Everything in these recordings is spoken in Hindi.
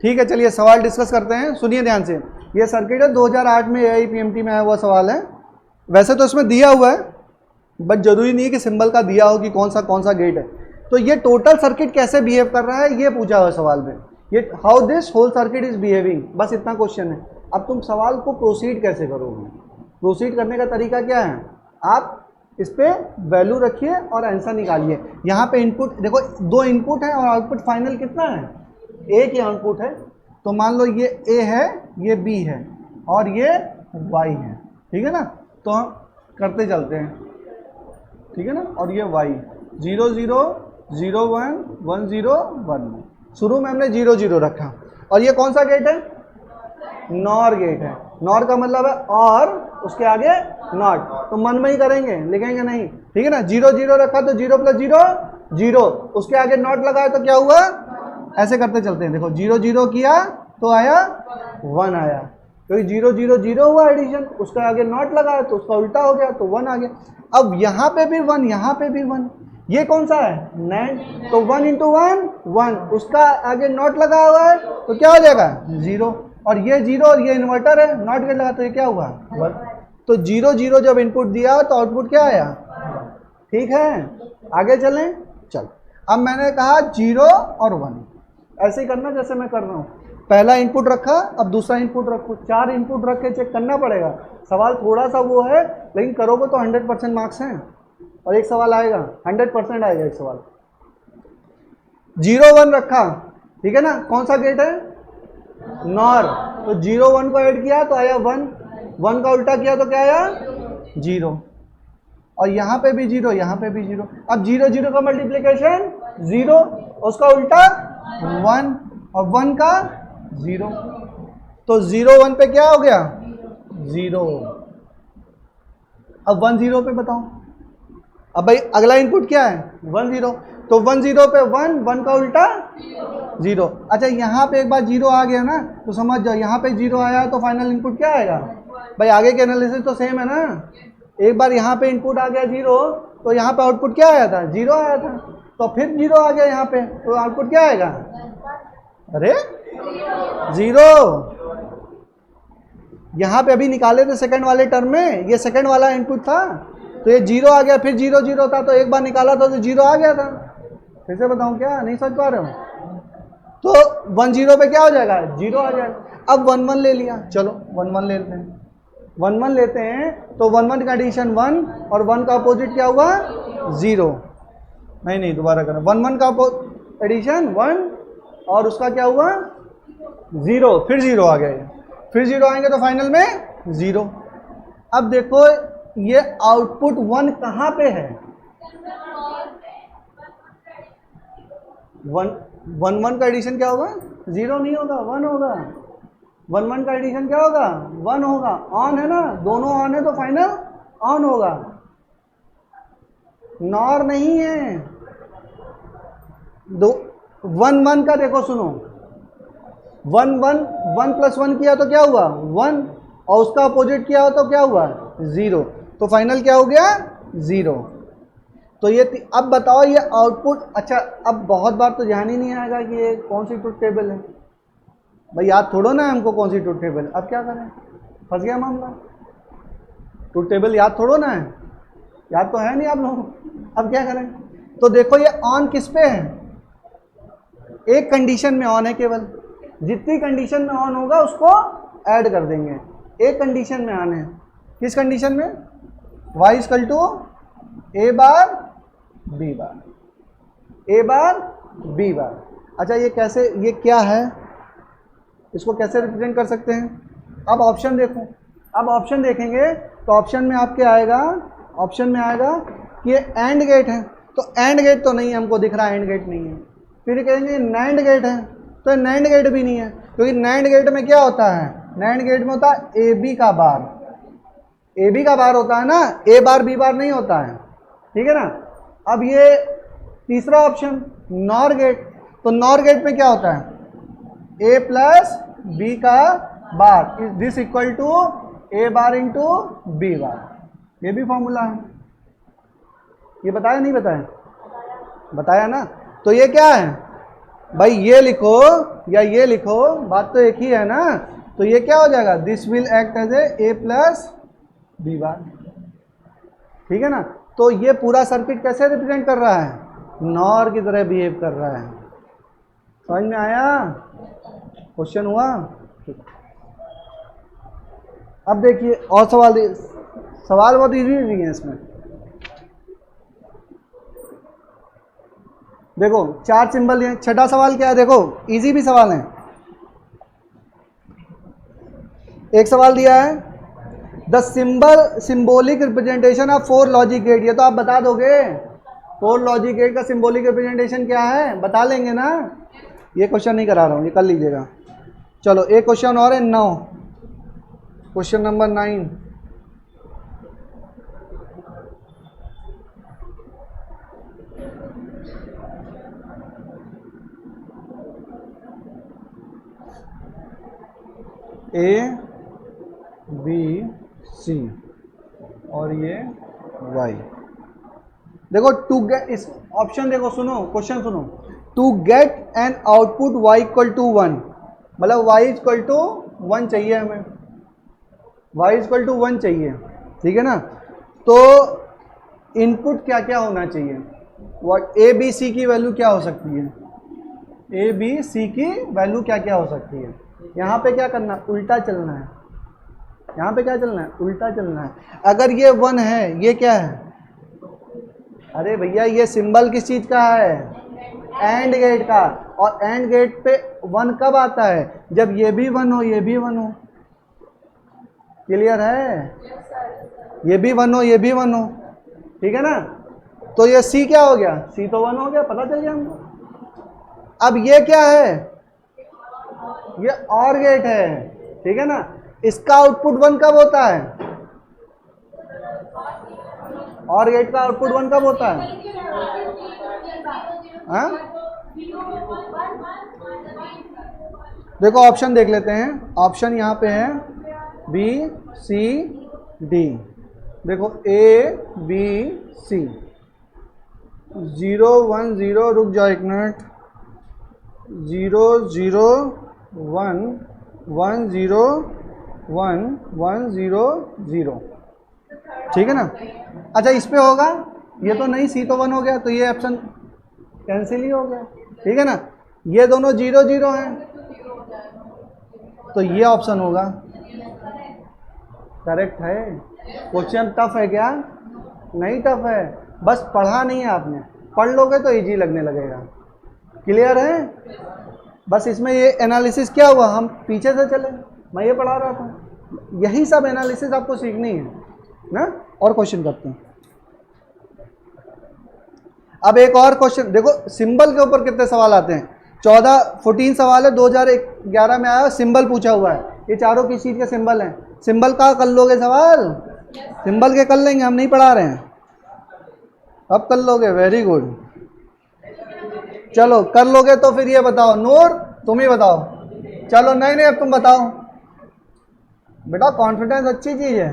ठीक है, चलिए सवाल डिस्कस करते हैं, सुनिए ध्यान से। ये सर्किट है 2008 में AIPMT में आया हुआ सवाल है। वैसे तो इसमें दिया हुआ है, बट जरूरी नहीं है कि सिंबल का दिया हो कि कौन सा गेट है। तो ये टोटल सर्किट कैसे बिहेव कर रहा है ये पूछा हुआ सवाल में, ये how this whole circuit is behaving, बस इतना क्वेश्चन है। अब तुम सवाल को प्रोसीड कैसे करोगे? प्रोसीड करने का तरीका क्या है, आप इस पे वैल्यू रखिए और आंसर निकालिए। यहाँ पे इनपुट देखो, 2 इनपुट है और आउटपुट फाइनल कितना है, एक ही आउटपुट है। तो मान लो ये A है, ये B है और ये Y है, ठीक है ना। तो हम करते चलते हैं, ठीक है ना। और ये Y 0 0 0 1 1 0 1 1, शुरू में हमने 0 0 रखा। और ये कौन सा गेट है, नॉर गेट है। नॉर का मतलब है और उसके आगे नॉट, तो मन में ही करेंगे, लिखेंगे नहीं, ठीक है ना। 0 0 रखा तो 0 + 0 0, उसके आगे नॉट लगाया तो क्या हुआ, ऐसे करते चलते हैं। देखो 0 0 किया तो आया 1 आया, क्योंकि 0 0 0 हुआ एडिशन, उसका आगे नॉट लगाया तो उसका उल्टा हो गया तो 1 आ गया। अब यहाँ पे भी 1, यहाँ पे भी 1, ये कौन सा है, नैंड, तो 1 × 1 1, उसका आगे नॉट लगा हुआ है तो क्या हो जाएगा 0, और ये 0 और ये इन्वर्टर है, नॉट गेट लगा तो ये क्या हुआ 1। तो 0 0 जब इनपुट दिया तो आउटपुट क्या आया, ठीक है। आगे चलें, चल। अब मैंने कहा 0 और 1, ऐसे ही करना जैसे मैं कर रहा हूँ। पहला इनपुट रखा, अब दूसरा इनपुट रखो, 4 इनपुट रख के चेक करना पड़ेगा। सवाल थोड़ा सा वो है, लेकिन करोगे तो 100% मार्क्स हैं, और एक सवाल आएगा 100% आएगा एक सवाल। 0 1 रखा, ठीक है ना, कौन सा गेट है, नॉर, तो 0 1 को ऐड किया तो आया 1, 1 का उल्टा किया तो क्या आया 0, और यहाँ पे भी 0, यहाँ पे भी 0। अब 0 0 का मल्टीप्लिकेशन 0, उसका उल्टा 1, और 1 का 0, तो 0 1 पे क्या हो गया 0। अब 1 0 पे बताओ, अब भाई अगला इनपुट क्या है 1 0, तो 1 0 पे 1, 1 का उल्टा 0। अच्छा यहाँ पे एक बार 0 आ गया ना, तो समझ जाओ यहाँ पे 0 आया तो फाइनल इनपुट क्या आएगा, भाई आगे के एनालिसिस तो सेम है ना। एक बार यहाँ पे इनपुट आ गया 0, तो यहाँ पे आउटपुट क्या आया था 0 आया था, तो फिर 0 आ गया यहाँ पे, तो आउटपुट क्या आएगा, अरे 0। यहाँ पे अभी निकाले थे सेकंड वाले टर्म में, ये सेकंड वाला इनपुट था, तो ये 0 आ गया, फिर 0 0 था, तो एक बार निकाला था तो 0 आ गया था। फिर से बताऊं क्या, नहीं समझ पा रहे हो, तो 1 0 पे क्या हो जाएगा 0 आ जाएगा। अब 1 1 ले लिया, चलो 1 1 लेते हैं, 1 1 लेते हैं, तो 1 1 का एडिशन 1, और 1 का अपोजिट क्या हुआ 0, नहीं दोबारा करें, 1 1 का एडिशन 1 और उसका क्या हुआ 0, फिर 0 आ गया, फिर 0 आएंगे तो फाइनल में 0। अब देखो ये आउटपुट 1 कहाँ पे है, 1 1 का एडिशन क्या होगा 0 नहीं होगा 1 होगा, 1 1 का एडिशन क्या होगा 1 होगा, ऑन है ना, दोनों ऑन है तो फाइनल ऑन होगा, नॉर नहीं है। 1 1 का देखो सुनो, 1 1 1 + 1 किया तो क्या हुआ 1, और उसका अपोजिट किया हो तो क्या हुआ 0, तो फाइनल क्या हो गया 0। तो ये अब बताओ ये आउटपुट, अच्छा अब बहुत बार तो ध्यान ही नहीं आएगा कि ये कौन सी ट्रुथ टेबल है, भाई याद थोड़ो ना हमको कौन सी ट्रुथ टेबल, अब क्या करें, फंस गया मामला, ट्रुथ टेबल याद थोड़ो ना है, याद तो है नहीं आप लोग, अब क्या करें। तो देखो ये ऑन किस पे है, एक कंडीशन में ऑन है केवल, जितनी कंडीशन में ऑन होगा उसको ऐड कर देंगे, एक कंडीशन में ऑन है, किस कंडीशन में, y = a bar b bar, a bar b बार। अच्छा ये कैसे, ये क्या है, इसको कैसे रिप्रेजेंट कर सकते हैं, अब ऑप्शन देखो, अब ऑप्शन देखेंगे तो ऑप्शन में आपके आएगा, ऑप्शन में आएगा कि ये एंड गेट है, तो एंड गेट तो नहीं हमको दिख रहा, एंड गेट नहीं है। फिर कहेंगे नैंड गेट है, तो नैंड गेट भी नहीं है, क्योंकि नैंड गेट में क्या होता है, नैंड गेट में होता है ए बी का बार, ए बी का बार होता है ना, ए बार बी बार नहीं होता है, ठीक है ना। अब ये तीसरा ऑप्शन नॉर गेट, तो नॉर गेट में क्या होता है a + b का bar, this equal to a bar into b bar, ये भी फॉर्मूला है, ये बताया नहीं बताया, बताया ना। तो ये क्या है भाई ये लिखो या ये लिखो, बात तो एक ही है ना। तो ये क्या हो जाएगा, this will act as a plus B bar, ठीक है ना। तो ये पूरा सर्किट कैसे रिप्रेजेंट कर रहा है, नॉर की तरह बिहेव कर रहा है। समझ में आया, क्वेश्चन हुआ। अब देखिए और सवाल बहुत इजी है इसमें। देखो 4 सिंबल हैं। छठा सवाल क्या है, देखो इजी भी सवाल है। एक सवाल दिया है, the symbolic representation of 4 logic gate. ये तो आप बता दोगे, 4 लॉजिक गेट का सिंबॉलिक रिप्रेजेंटेशन क्या है, बता लेंगे ना। ये क्वेश्चन नहीं करा रहा हूँ, ये कर लीजिएगा। चलो एक क्वेश्चन और है, 9, question number 9। A B C और ये वाई। देखो टू गेट, इस ऑप्शन देखो, सुनो क्वेश्चन सुनो। To get an output y equal to 1, मतलब y इक्वल टू 1 चाहिए हमें, y इक्वल टू 1 चाहिए, ठीक है ना। तो इनपुट क्या क्या होना चाहिए, ए बी सी की वैल्यू क्या हो सकती है, ए बी सी की वैल्यू क्या क्या हो सकती है। यहाँ पे क्या करना, उल्टा चलना है। यहाँ पे क्या चलना है, उल्टा चलना है। अगर ये 1 है, ये क्या है, अरे भैया ये सिंबल किस चीज का है, एंड गेट का। और एंड गेट पे 1 कब आता है, जब ये भी 1 हो ये भी 1 हो। क्लियर है, ये भी 1 हो ये भी 1 हो, ठीक है ना। तो ये सी क्या हो गया, सी तो 1 हो गया, पता चल गया हमको। अब ये क्या है, ये और गेट है, ठीक है ना। इसका आउटपुट 1 कब होता है, और गेट का आउटपुट 1 कब होता है, हाँ? देखो ऑप्शन देख लेते हैं। ऑप्शन यहाँ पे है बी सी डी। देखो ए बी सी, 0 1 0, रुक जाओ एक मिनट, 0 0 1 1 0 1 1 0 0, ठीक है ना। अच्छा इस पे होगा, ये तो नहीं, सी तो 1 हो गया, तो ये ऑप्शन कैंसिल ही हो गया, ठीक है ना। ये दोनों 0 0 हैं, तो ये ऑप्शन होगा, करेक्ट है। क्वेश्चन टफ है क्या, नहीं टफ है, बस पढ़ा नहीं है आपने, पढ़ लोगे तो इजी लगने लगेगा। क्लियर है, बस इसमें ये एनालिसिस क्या हुआ, हम पीछे से चले, मैं ये पढ़ा रहा था, यही सब एनालिसिस आपको सीखनी है ना। और क्वेश्चन करते हैं। अब एक और क्वेश्चन देखो, सिंबल के ऊपर कितने सवाल आते हैं, 14 सवाल है, 2011 में आया, सिंबल पूछा हुआ है। ये चारों किस चीज के सिंबल हैं, सिंबल का कर लोगे सवाल, सिंबल के कर लेंगे, हम नहीं पढ़ा रहे हैं, अब कर लोगे, वेरी गुड। चलो कर लोगे तो फिर ये बताओ, नूर तुम ही बताओ, चलो नहीं नहीं अब तुम बताओ बेटा, कॉन्फिडेंस अच्छी चीज है।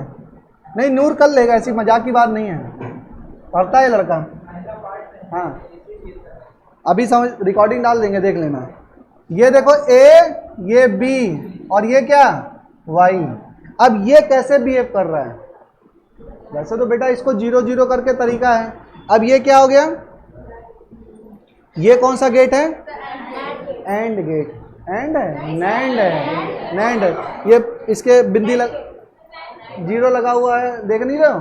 नहीं नूर कर लेगा, ऐसी मजाक की बात नहीं है, पढ़ता है लड़का। हाँ अभी समझ, रिकॉर्डिंग डाल देंगे, देख लेना। ये देखो ए, ये बी, और ये क्या वाई। अब ये कैसे बिहेव कर रहा है, वैसे तो बेटा इसको 0 0 करके तरीका है। अब ये क्या हो गया, ये कौन सा गेट है, एंड गेट, एंड है, नैंड है, नैंड है। ये इसके बिंदी 0 लगा हुआ है, देख नहीं रहे हो,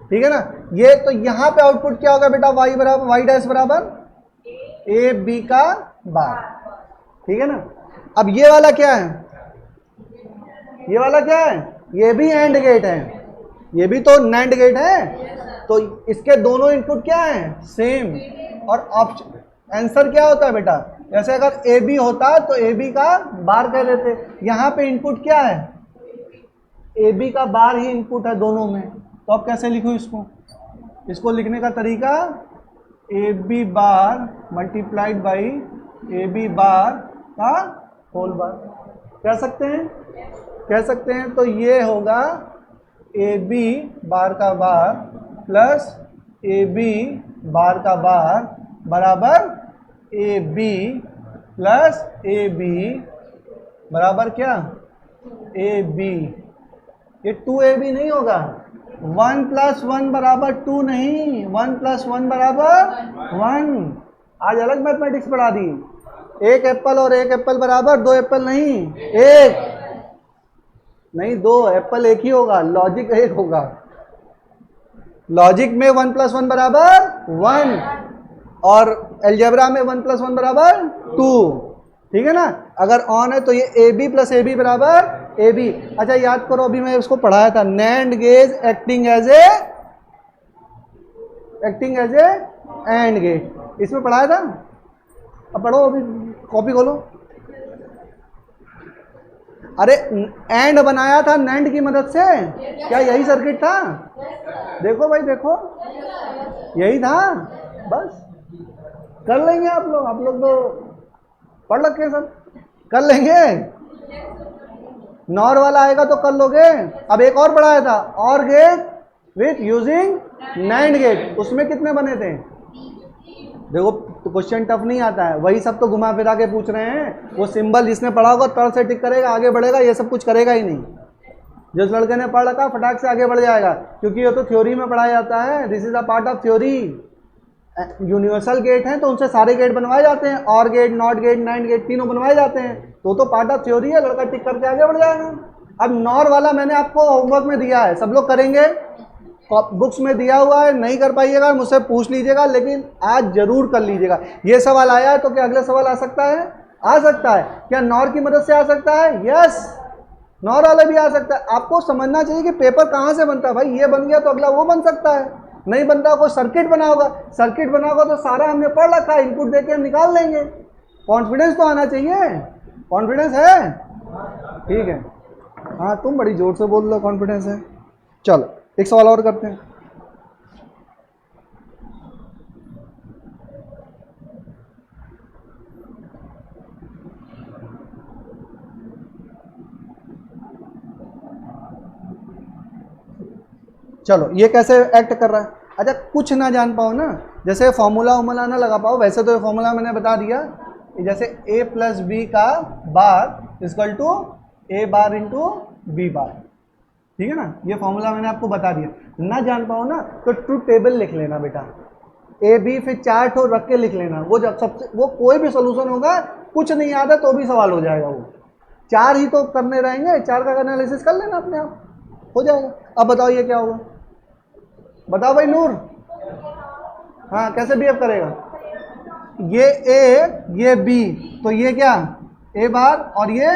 ठीक है ना। ये तो यहाँ पे आउटपुट क्या होगा बेटा, वाई बराबर, वाई डैश बराबर ए बी का बार, ठीक है ना। अब ये वाला क्या है, ये वाला क्या है, ये भी एंड गेट है, ये भी तो नैंड गेट है, तो इसके दोनों इनपुट क्या है, सेम। और ऑप्शन आंसर क्या होता है बेटा, जैसे अगर ए बी होता तो ए बी का बार कह देते, यहाँ पे इनपुट क्या है, ए बी का बार ही इनपुट है दोनों में। तो अब कैसे लिखूं इसको, इसको लिखने का तरीका, A B bar multiplied by A B bar का होल बार, कह सकते हैं, कह सकते हैं। तो ये होगा ए बी बार का बार प्लस ए बी बार का बार बराबर A B plus A B बराबर क्या, ए बी। ये 2ab नहीं होगा, 1 + 1 बराबर 2 नहीं, 1 + 1 बराबर 1। आज अलग मैथमेटिक्स पढ़ा दी। एक एप्पल और एक एप्पल बराबर 2 एप्पल नहीं, एक नहीं 2 एप्पल एक ही होगा, लॉजिक एक होगा। लॉजिक में 1 + 1 बराबर 1 और अलजेब्रा में 1 + 1 बराबर 2। ठीक है ना। अगर ऑन है तो ये A B plus A B बराबर ए बी। अच्छा याद करो, अभी मैं इसको पढ़ाया था, NAND gates acting as A AND gate, इसमें पढ़ाया था। अब पढ़ो, अभी कॉपी खोलो। अरे एंड बनाया था नैंड की मदद से, क्या यही सर्किट था? देखो भाई देखो, यही था। बस कर लेंगे आप लोग तो पढ़ रखे हैं सब, कर लेंगे। नॉर वाला आएगा तो कर लोगे। अब एक और पढ़ाया था, OR gate with using NAND gate, उसमें कितने बने थे? देखो तो क्वेश्चन टफ नहीं आता है, वही सब तो घुमा फिरा के पूछ रहे हैं। वो सिंबल जिसने पढ़ा होगा तर्क से टिक करेगा, आगे बढ़ेगा, ये सब कुछ करेगा ही नहीं। जिस लड़के ने पढ़ रखा फटाक से आगे बढ़ जाएगा, क्योंकि ये तो थ्योरी में पढ़ाया जाता है। This is a part of theory. Universal gate हैं तो उनसे सारे गेट बनवाए जाते हैं, और गेट, नॉट गेट, नाइट गेट, तीनों बनवाए जाते हैं। तो पार्ट ऑफ थ्योरी है, लड़का टिक करके आगे बढ़ जाएगा। अब नॉर वाला मैंने आपको होमवर्क में दिया है, सब लोग करेंगे, बुक्स में दिया हुआ है। नहीं कर पाइएगा मुझसे पूछ लीजिएगा, लेकिन आज जरूर कर लीजिएगा। ये सवाल आया है तो क्या अगला सवाल आ सकता है? आ सकता है। क्या नॉर की मदद से आ सकता है? यस, नॉर वाला भी आ सकता है। आपको समझना चाहिए कि पेपर कहाँ से बनता है। भाई ये बन गया तो अगला वो बन सकता है, नहीं बनता कोई सर्किट बना होगा। सर्किट बना होगा तो सारा हमने पढ़ रखा है, इनपुट देके हम निकाल लेंगे। कॉन्फिडेंस तो आना चाहिए। कॉन्फिडेंस है? ठीक है, हाँ तुम बड़ी जोर से बोल लो कॉन्फिडेंस है। चलो एक सवाल और करते हैं। चलो ये कैसे एक्ट कर रहा है? अच्छा कुछ ना जान पाओ ना, जैसे फॉर्मूला वॉर्मूला ना लगा पाओ, वैसे तो ये फॉर्मूला मैंने बता दिया। जैसे a + b का bar equal to a bar into b bar, ठीक है ना। ये फॉर्मूला मैंने आपको बता दिया। ना जान पाओ ना तो ट्रुथ टेबल लिख लेना बेटा, ए बी फिर 4 ठो रख के लिख लेना। वो जब सबसे वो कोई भी सोल्यूशन होगा, कुछ नहीं आता तो भी सवाल हो जाएगा। वो 4 ही तो करने रहेंगे, 4 का एनालिसिस कर लेना, अपने आप हो जाएगा। अब बताओ ये क्या होगा? बताओ भाई नूर, हाँ कैसे बिहेव करेगा? ये ए ये बी, तो ये क्या ए बार और ये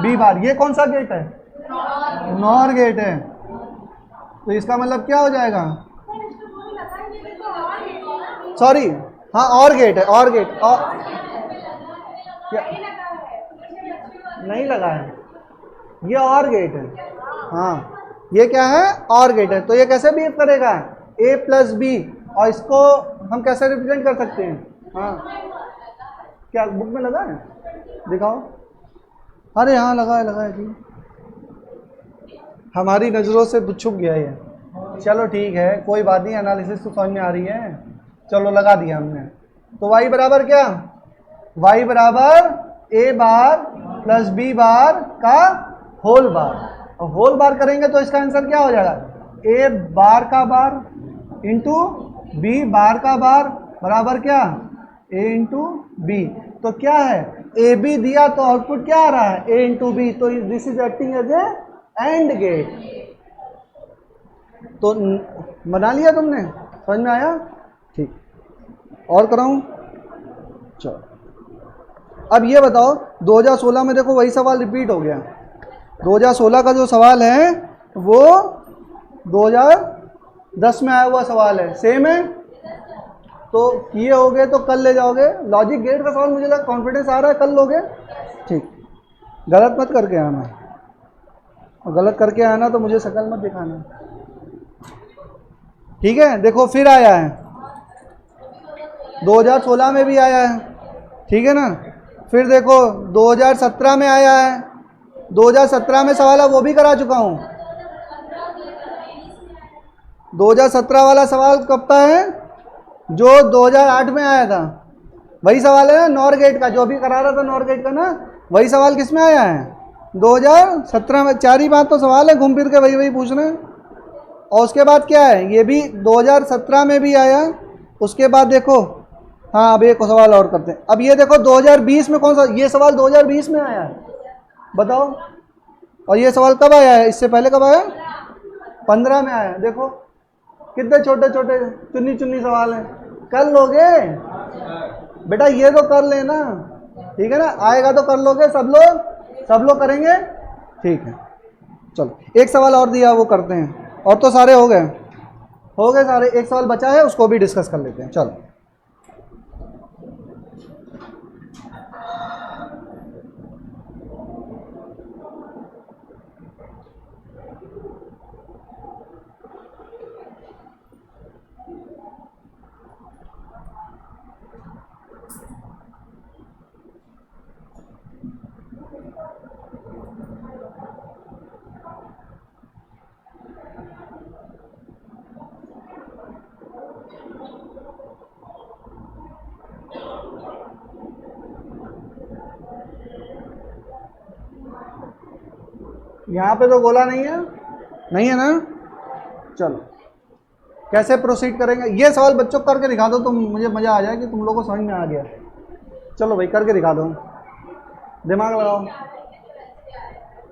बी बार। ये कौन सा गेट है? नॉर गेट है। तो इसका मतलब क्या हो जाएगा? सॉरी, हाँ और गेट है, और गेट और क्या? नहीं लगा है, ये और गेट है। हाँ ये क्या है? और गेट है। तो ये कैसे बिहेव करेगा? a + b, और इसको हम कैसे रिप्रेजेंट कर सकते हैं? हाँ क्या बुक में लगा है? दिखाओ। अरे हाँ लगा है जी, हमारी नज़रों से छुप गया ये। चलो ठीक है, कोई बात नहीं, एनालिसिस तो समझ में आ रही है। चलो लगा दिया हमने। तो y बराबर क्या? y बराबर a बार प्लस b बार का होल बार, और होल बार करेंगे तो इसका आंसर क्या हो जाएगा? a बार का बार इंटू b बार का बार बराबर क्या? a into B. तो क्या है? ए बी दिया तो आउटपुट क्या आ रहा है? a into B. तो this is acting as A AND gate. तो बना लिया तुमने, समझ में आया? ठीक, और कराऊं? चलो अब ये बताओ, 2016 में देखो वही सवाल रिपीट हो गया। 2016 का जो सवाल है वो 2010 में आया हुआ सवाल है, सेम है। तो किए होगे तो कल ले जाओगे। लॉजिक गेट का सवाल मुझे लगा कॉन्फिडेंस आ रहा है, कल लोगे। ठीक, गलत मत करके आना, और गलत करके आना तो मुझे शक्ल मत दिखाना, ठीक है। देखो फिर आया है, 2016 में भी आया है, ठीक है ना। फिर देखो 2017 में आया है, 2017 में सवाल है, वो भी करा चुका हूँ। 2017 वाला सवाल कब का है? जो 2008 में आया था, वही सवाल है ना नॉर गेट का, जो भी करा रहा था नॉर गेट का ना, वही सवाल किस में आया है 2017 में। 4 ही 5 तो सवाल है, घूम फिर के वही पूछ रहे हैं। और उसके बाद क्या है, ये भी 2017 में भी आया। उसके बाद देखो, हाँ अब एक सवाल और करते हैं। अब ये देखो 2020 में कौन सा, ये सवाल 2020 में आया है, बताओ। और ये सवाल कब आया है, इससे पहले कब आया, 15 में आया। देखो कितने छोटे छोटे चुन्नी चुन्नी सवाल हैं। कर लोगे बेटा, ये तो कर लेना, ठीक है ना, आएगा तो कर लोगे, सब लोग करेंगे, ठीक है। चलो एक सवाल और दिया, वो करते हैं। और तो सारे हो गए सारे। एक सवाल बचा है, उसको भी डिस्कस कर लेते हैं। चलो यहाँ पे तो गोला नहीं है ना। चलो कैसे प्रोसीड करेंगे, ये सवाल बच्चों को करके दिखा दो तो मुझे मज़ा आ जाए कि तुम लोगों को समझ में आ गया। चलो भाई करके दिखा दो, दिमाग लगाओ।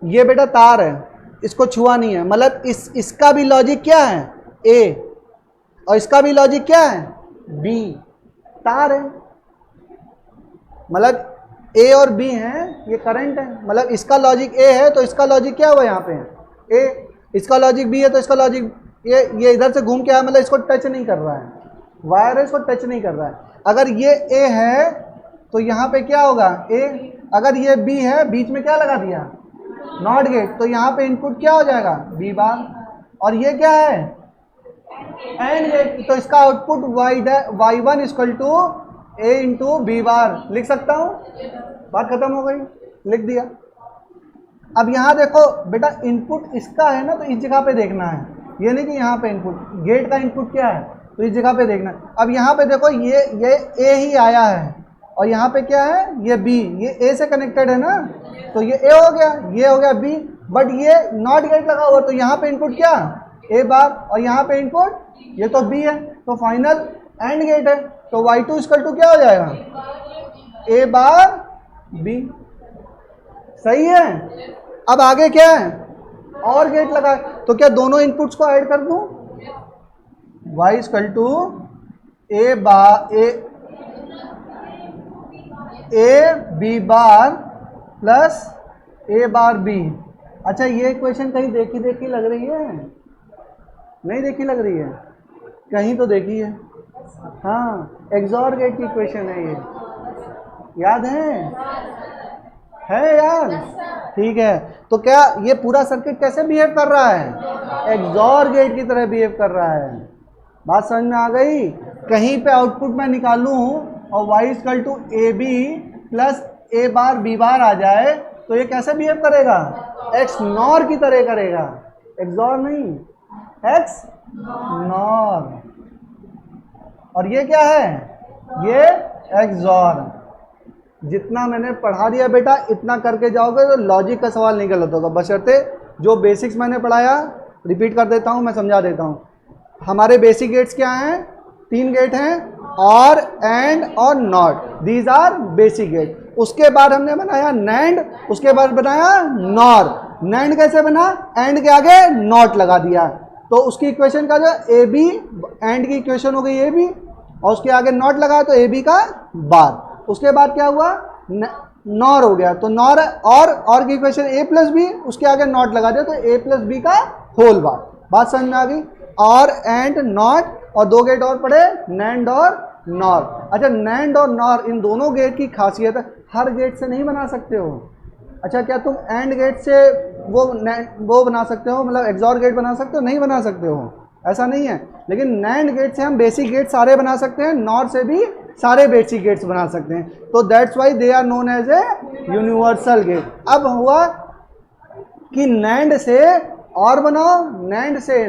ये बेटा तार है, इसको छुआ नहीं है, मतलब इसका भी लॉजिक क्या है, ए, और इसका भी लॉजिक क्या है, बी। तार है, मतलब ए और बी हैं, ये करंट है, मतलब इसका लॉजिक ए है तो इसका लॉजिक क्या हुआ यहाँ पे है ए, इसका लॉजिक बी है तो इसका लॉजिक ये इधर से घूम के आया, मतलब इसको टच नहीं कर रहा है, वायर है, इसको टच नहीं कर रहा है। अगर ये ए है तो यहाँ पे क्या होगा ए, अगर ये बी है, बीच में क्या लगा दिया, नॉट गेट, तो यहाँ पे इनपुट क्या हो जाएगा बी बार, और ये क्या है एंड गेट, तो इसका output y1 equal to A into B bar लिख सकता हूँ। बात खत्म हो गई, लिख दिया। अब यहाँ देखो बेटा, इनपुट इसका है ना, तो इस जगह पे देखना है, ये नहीं कि यहाँ पे इनपुट, गेट का इनपुट क्या है तो इस जगह पे देखना है। अब यहाँ पे देखो ये ए ही आया है, और यहाँ पे क्या है ये बी, ये ए से कनेक्टेड है ना, तो ये ए हो गया, ये हो गया बी, बट ये नॉट गेट लगा हुआ, तो यहाँ पे इनपुट क्या ए बार, और यहाँ पे इनपुट ये तो बी है, तो फाइनल एंड गेट है, तो y2 इक्वल टू क्या हो जाएगा ए बार बी। सही है। अब आगे क्या है, और गेट लगा, तो क्या दोनों इनपुट्स को ऐड कर दूं, y equal to A B bar plus A bar B. अच्छा ये इक्वेशन कहीं देखी लग रही है, नहीं देखी लग रही है, कहीं तो देखी है, हाँ एक्सॉर गेट की इक्वेशन है ये, याद है यार, ठीक है। तो क्या ये पूरा सर्किट कैसे बिहेव कर रहा है, एक्सॉर गेट की तरह बिहेव कर रहा है। बात समझ में आ गई। कहीं पे आउटपुट मैं निकालूं और y equal to A B plus A bar B bar आ जाए, तो ये कैसे बिहेव करेगा, एक्स नॉर की तरह करेगा, एक्सॉर नहीं, एक्स नॉर। और ये क्या है, ये एक्सॉर। जितना मैंने पढ़ा दिया बेटा, इतना करके जाओगे तो लॉजिक का सवाल नहीं गलत होगा, बशर्ते जो बेसिक्स मैंने पढ़ाया, रिपीट कर देता हूँ, मैं समझा देता हूँ। हमारे बेसिक गेट्स क्या हैं, 3 गेट हैं, और एंड और NOT, these are basic gate. उसके बाद हमने बनाया नैंड, उसके बाद बनाया नॉर। नैंड कैसे बना, एंड के आगे नॉट लगा दिया, तो उसकी इक्वेशन का जो ए बी, एंड की इक्वेशन हो गई ए बी, और उसके आगे नॉट लगा तो ए बी का बार। उसके बाद क्या हुआ, नॉर हो गया, तो नॉर और की इक्वेशन ए प्लस बी, उसके आगे नॉट लगा दिया तो ए प्लस बी का होल बार। बात समझ में आ गई। और एंड नॉट, और 2 गेट और पढ़े, नैंड और नॉर। अच्छा नैंड और नॉर इन दोनों गेट की खासियत है, हर गेट से नहीं बना सकते हो। अच्छा क्या तुम एंड गेट से वो बना सकते हो, मतलब एक्सॉर गेट बना सकते हो, नहीं बना सकते हो, ऐसा नहीं है। लेकिन नैंड गेट से हम बेसिक गेट सारे बना सकते हैं, नॉर से भी सारे बेसिक गेट्स बना सकते हैं, तो that's why they are known as a universal gate. अब हुआ कि नैंड से और बनाओ, नैंड से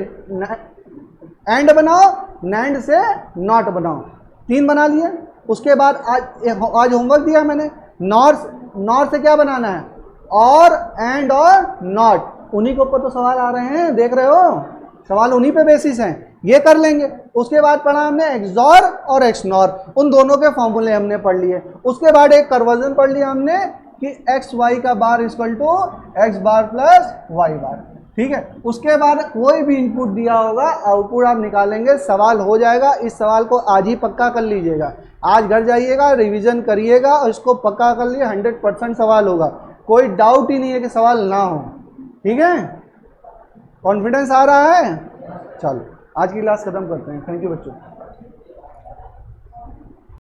एंड बनाओ, नैंड से नॉट बनाओ, 3 बना लिए। उसके बाद आज होमवर्क दिया मैंने, नॉर से क्या बनाना है, और एंड और नॉट, उन्हीं के ऊपर तो सवाल आ रहे हैं, देख रहे हो, सवाल उन्हीं पे बेसिस हैं, ये कर लेंगे। उसके बाद पढ़ा हमने एक्सॉर और एक्सनॉर, उन दोनों के फॉर्मूले हमने पढ़ लिए। उसके बाद एक कन्वर्जन पढ़ लिया हमने कि एक्स वाई का bar equal to X bar plus Y bar, ठीक है। उसके बाद कोई भी इनपुट दिया होगा आउटपुट आप निकालेंगे, सवाल हो जाएगा। इस सवाल को आज ही पक्का कर लीजिएगा, आज घर जाइएगा रिवीजन करिएगा और इसको पक्का कर लिए, 100% सवाल होगा, कोई डाउट ही नहीं है कि सवाल ना हो, ठीक है। कॉन्फिडेंस आ रहा है। चलो आज की क्लास खत्म करते हैं। थैंक यू बच्चों।